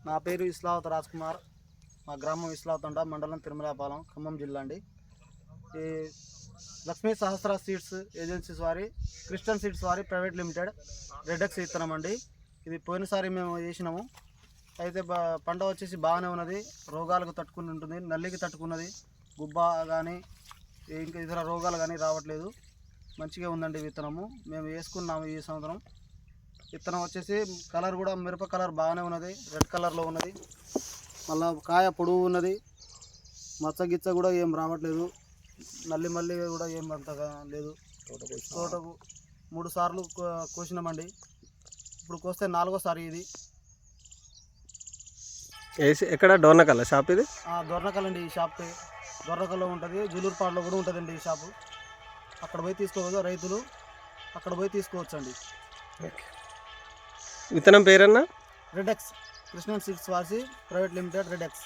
నా పేరు ఇస్లావత్ రాజ్ కుమార్. మా గ్రామం ఇస్లావతండ, మండలం తిరుమలాపాలెం, ఖమ్మం జిల్లా అండి. ఈ లక్ష్మీ సహస్ర సీడ్స్ ఏజెన్సీస్ వారి క్రిస్టియన్ సీడ్స్ వారి ప్రైవేట్ లిమిటెడ్ రెడెక్స్ విత్తనం అండి. ఇది పోయినసారి మేము వేసినాము. అయితే పంట వచ్చేసి బాగానే ఉన్నది, రోగాలకు తట్టుకుని ఉంటుంది, నల్లికి తట్టుకున్నది, గుబ్బ కానీ ఇంకా ఇతర రోగాలు కానీ రావట్లేదు. మంచిగా ఉందండి విత్తనము. మేము వేసుకున్నాము ఈ సంవత్సరం. విత్తనం వచ్చేసి కలర్ కూడా మిరప కలర్ బాగానే ఉన్నది, రెడ్ కలర్లో ఉన్నది. మళ్ళీ కాయ పొడవు ఉన్నది, మచ్చ కూడా ఏం రావట్లేదు, మళ్ళీ కూడా ఏం అంతగా లేదు. తోటకు 3 సార్లు కోసినామండి. ఇప్పుడు కోస్తే 4వ సారి ఇది. ఎక్కడ డోర్నకల్ షాప్ ఇది? దొర్నకల్ అండి. ఈ షాప్ దొర్నకల్లో ఉంటుంది, జులూరుపాడులో కూడా ఉంటుందండి ఈ షాపు. అక్కడ పోయి తీసుకోవచ్చు రైతులు, అక్కడ పోయి తీసుకోవచ్చు అండి. విత్తనం పేరన్నా? రెడెక్స్, క్రిస్టియన్ సీడ్స్ వారి ప్రైవేట్ లిమిటెడ్ రెడెక్స్.